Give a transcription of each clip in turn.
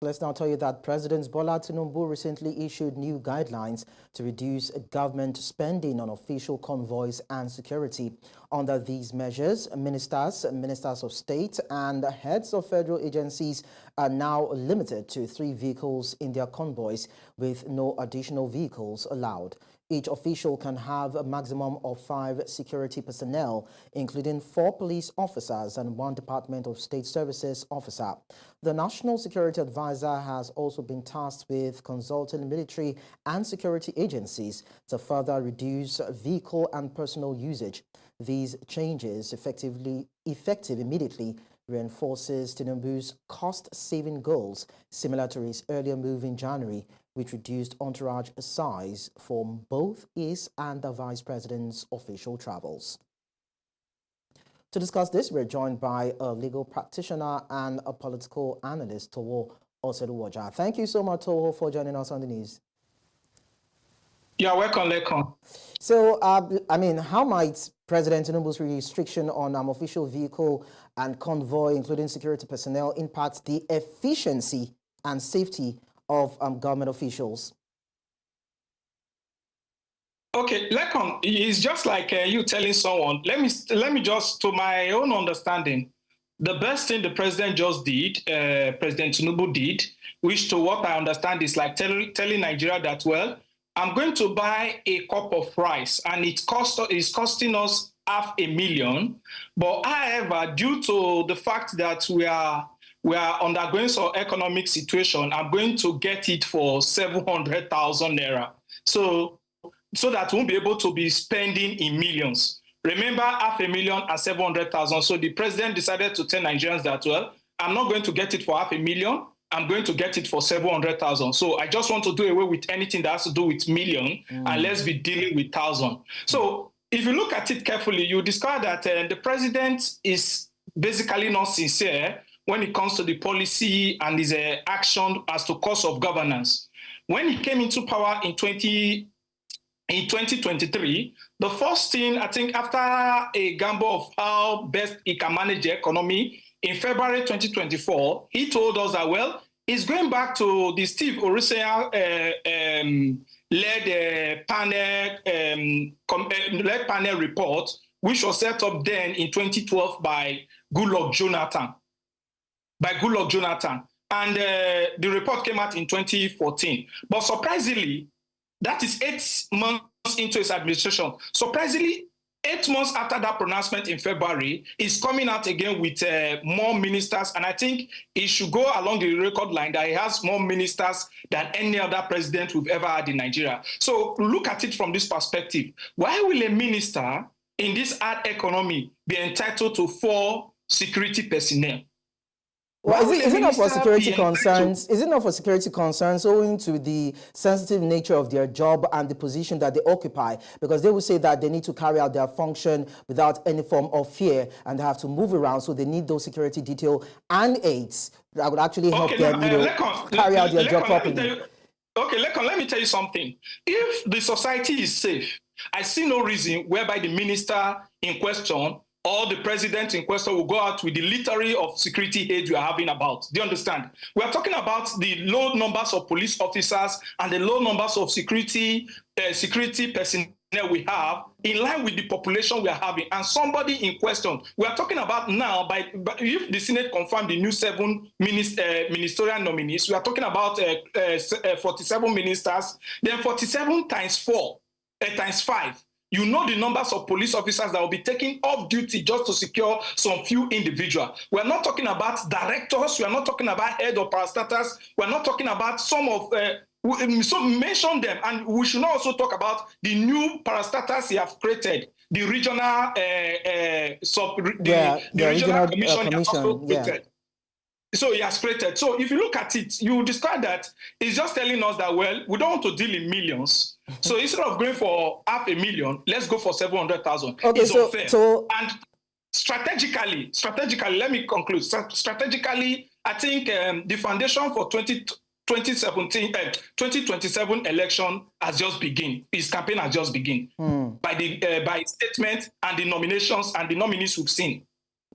Let's now tell you that President Bola Tinubu recently issued new guidelines to reduce government spending on official convoys and security. Under these measures, ministers of state, and heads of federal agencies are now limited to 3 vehicles in their convoys, with no additional vehicles allowed. Each official can have a maximum of 5 security personnel, including 4 police officers and 1 Department of State Services officer. The National Security Advisor has also been tasked with consulting military and security agencies to further reduce vehicle and personal usage. These changes, effective immediately, reinforces Tinubu's cost-saving goals, similar to his earlier move in January, which reduced entourage size for both his and the Vice President's official travels. To discuss this, we're joined by a legal practitioner and a political analyst, Towo Oseluwoja. Thank you so much, Towo, for joining us on the news. You're welcome, Lekon. So, how might President Tinubu's restriction on official vehicle and convoy, including security personnel, impact the efficiency and safety of government officials? Okay, Lekon, it's just like you telling someone, let me just, to my own understanding, the best thing the president just did, President Tinubu did, which to what I understand is like telling Nigeria that, well, I'm going to buy a cup of rice and it's costing us $500,000. But however, due to the fact that we are undergoing some economic situation, I'm going to get it for 700,000 naira. So that we won't be able to be spending in millions. Remember, $500,000 and 700,000. So the president decided to tell Nigerians that, well, I'm not going to get it for $500,000. I'm going to get it for 700,000. So I just want to do away with anything that has to do with million, and let's be dealing with thousand. So if you look at it carefully, you discover that the president is basically not sincere when it comes to the policy and his action as to course of governance. When he came into power in 2023, the first thing, I think, after a gamble of how best he can manage the economy, in February 2024, he told us that, well, he's going back to the Steve Orisanya led panel report, which was set up then in 2012 by Goodluck Jonathan. And the report came out in 2014. But surprisingly, that is 8 months into his administration. Surprisingly, 8 months after that pronouncement in February, he's coming out again with more ministers. And I think he should go along the record line that he has more ministers than any other president we've ever had in Nigeria. So look at it from this perspective. Why will a minister in this hard economy be entitled to 4 security personnel? Well, is it not for security concerns? Is it not for security concerns owing to the sensitive nature of their job and the position that they occupy? Because they will say that they need to carry out their function without any form of fear and they have to move around. So they need those security detail and aids that would actually help them carry out their job properly. Lekon, let me tell you something. If the society is safe, I see no reason whereby the minister in question or the president in question will go out with the literary of security aids we are having about. Do you understand? We are talking about the low numbers of police officers and the low numbers of security personnel we have in line with the population we are having. And somebody in question, we are talking about now, if the Senate confirmed the new 7 ministerial nominees, we are talking about 47 ministers, then 47 times 4, times 5. You know the numbers of police officers that will be taken off duty just to secure some few individuals. We're not talking about directors. We're not talking about head of parastatals. We're not talking about some of, so mention them. And we should also talk about the new parastatals he have created, the regional, regional commission he has also created. So he has created. So if you look at it, you discover that it's just telling us that, well, we don't want to deal in millions. So instead of going for $500,000, let's go for 700,000. Okay, it's unfair. And strategically, let me conclude. Strategically, I think the foundation for 2027 election has just begun. His campaign has just begun by statement and the nominations and the nominees we've seen.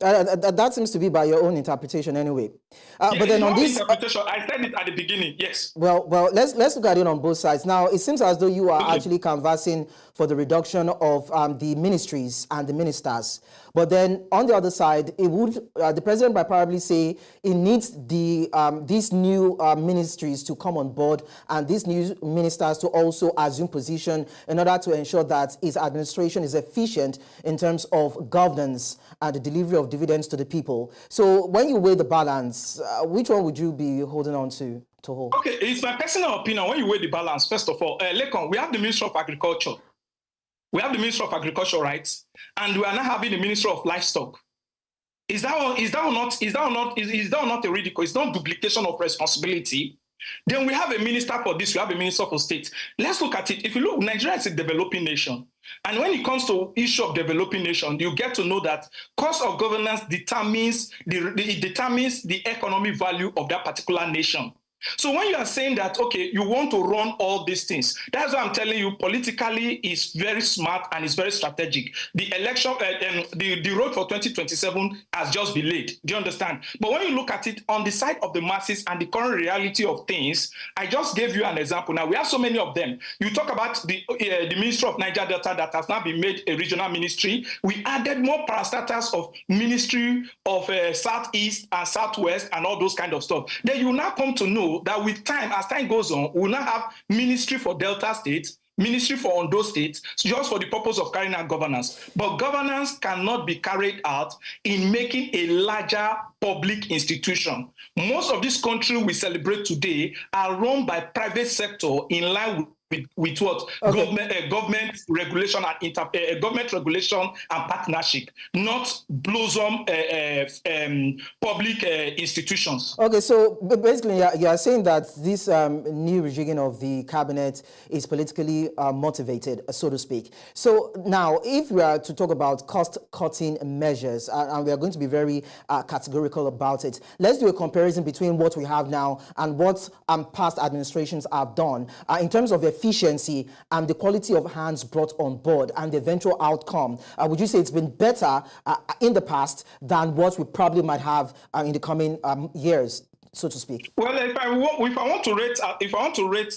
That seems to be by your own interpretation anyway. Yeah, But it's then on wrong this, interpretation. I said it at the beginning. Yes. well, let's look at it on both sides. Now, it seems as though you are Okay. actually canvassing for the reduction of the ministries and the ministers. But then on the other side, it would the president might probably say it needs these new ministries to come on board and these new ministers to also assume position in order to ensure that his administration is efficient in terms of governance and the delivery of dividends to the people. So when you weigh the balance, which one would you be holding on to hold? Okay, it's my personal opinion. When you weigh the balance, first of all, Lekon, we have the Minister of Agriculture. We have the Minister of Agriculture, right? And we are now having the Minister of Livestock. Is that not a ridicule? It's not duplication of responsibility. Then we have a minister for this, we have a minister for state. Let's look at it. If you look, Nigeria is a developing nation. And when it comes to issue of developing nation, you get to know that cost of governance determines the economic value of that particular nation. So when you are saying that, okay, you want to run all these things, that's why I'm telling you, politically is very smart and it's very strategic. The election, the road for 2027 has just been laid. Do you understand? But when you look at it on the side of the masses and the current reality of things, I just gave you an example. Now, we have so many of them. You talk about the Ministry of Niger Delta that has now been made a regional ministry. We added more parastatals of Ministry of Southeast and Southwest and all those kind of stuff. Then you now come to know that with time, as time goes on, we'll now have Ministry for Delta State, Ministry for Ondo State, just for the purpose of carrying out governance. But governance cannot be carried out in making a larger public institution. Most of this country we celebrate today are run by private sector in line with what? Okay. Government regulation and government regulation and partnership, not blossom public institutions. Okay, so basically you are saying that this new rejigging of the cabinet is politically motivated, so to speak. So now, if we are to talk about cost-cutting measures, and we are going to be very categorical about it, let's do a comparison between what we have now and what past administrations have done in terms of efficiency and the quality of hands brought on board and the eventual outcome. Would you say it's been better in the past than what we probably might have in the coming years, so to speak? Well, if I want to rate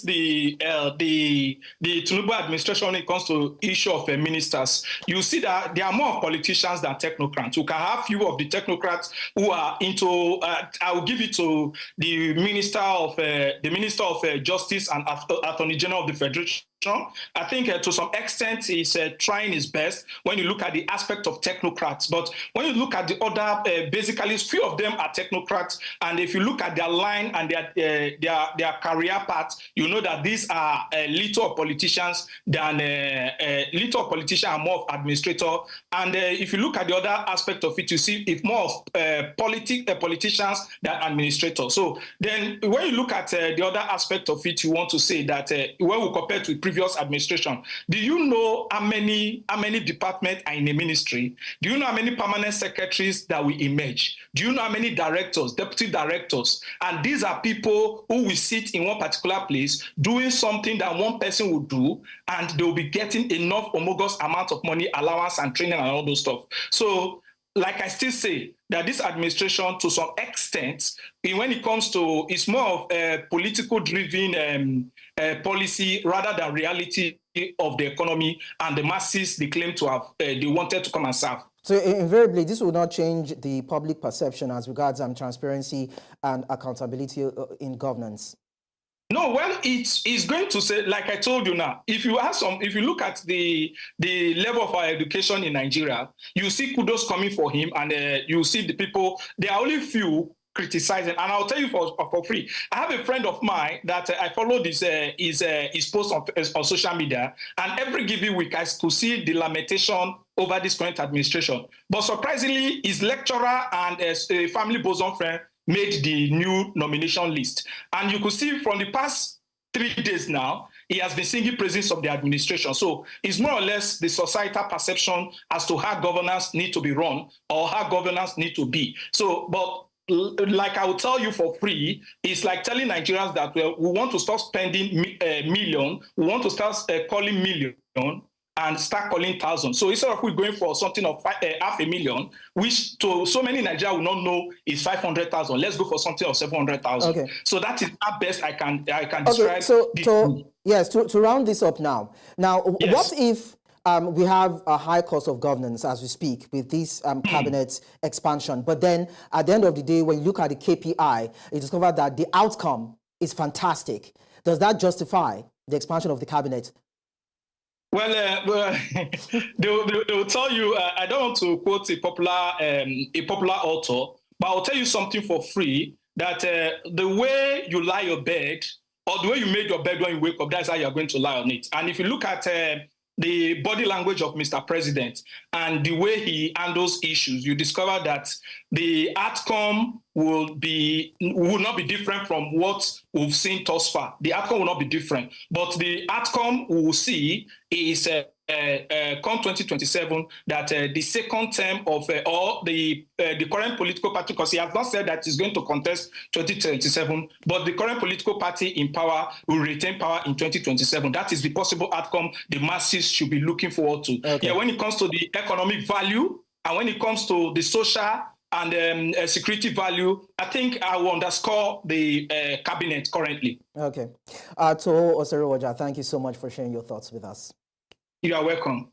the Tinubu administration when it comes to issue of ministers, you see that there are more politicians than technocrats. You can have few of the technocrats who are into. I will give it to the Minister of Justice and Attorney General of the Federation. I think to some extent he's trying his best when you look at the aspect of technocrats. But when you look at the other, basically, few of them are technocrats. And if you look at their line and their career path, you know that these are little of politicians than little of politicians and more of administrator. And if you look at the other aspect of it, you see it's more of politicians than administrators. So then when you look at the other aspect of it, you want to say that when we compare to previous administration, do you know how many departments are in a ministry? Do you know how many permanent secretaries that will emerge? Do you know how many directors, deputy directors? And these are people who will sit in one particular place doing something that one person will do, and they'll be getting enough homologous amount of money, allowance and training and all those stuff. So like I still say that this administration, to some extent, when it comes to, it's more of a political driven policy rather than reality of the economy and the masses they claim to have, they wanted to come and serve. So invariably, this will not change the public perception as regards transparency and accountability in governance. No, well, it's going to say, like I told you now, if you look at the level of our education in Nigeria, you see kudos coming for him, and you see the people, there are only few criticizing. And I'll tell you for free, I have a friend of mine that I followed his posts on social media, and every given week I could see the lamentation over this current administration. But surprisingly, his lecturer and a family bosom friend made the new nomination list. And you could see from the past 3 days now, he has been singing praises of the administration. So it's more or less the societal perception as to how governance need to be run or how governance need to be. So, but like I will tell you for free, it's like telling Nigerians that we want to stop spending million, we want to start calling million and start calling thousands. So instead of we going for something of 500,000, which to so many Nigerians will not know is 500,000, let's go for something of 700,000. Okay. So that is at best I can describe. Okay. So to round this up now. Yes. What if we have a high cost of governance as we speak with this cabinet expansion, but then at the end of the day, when you look at the KPI, you discover that the outcome is fantastic. Does that justify the expansion of the cabinet? Well, they'll tell you, I don't want to quote a popular author, but I'll tell you something for free, that the way you lie your bed, or the way you made your bed when you wake up, that's how you're going to lie on it. And if you look at the body language of Mr. President and the way he handles issues, you discover that the outcome will not be different from what we've seen thus far. The outcome will not be different, but the outcome we will see is come 2027, that the second term of or the current political party, because he has not said that he's going to contest 2027, but the current political party in power will retain power in 2027. That is the possible outcome the masses should be looking forward to. Okay. Yeah, when it comes to the economic value and when it comes to the social and security value, I think I will underscore the cabinet currently. Okay. Toho Oserowaja, thank you so much for sharing your thoughts with us. You are welcome.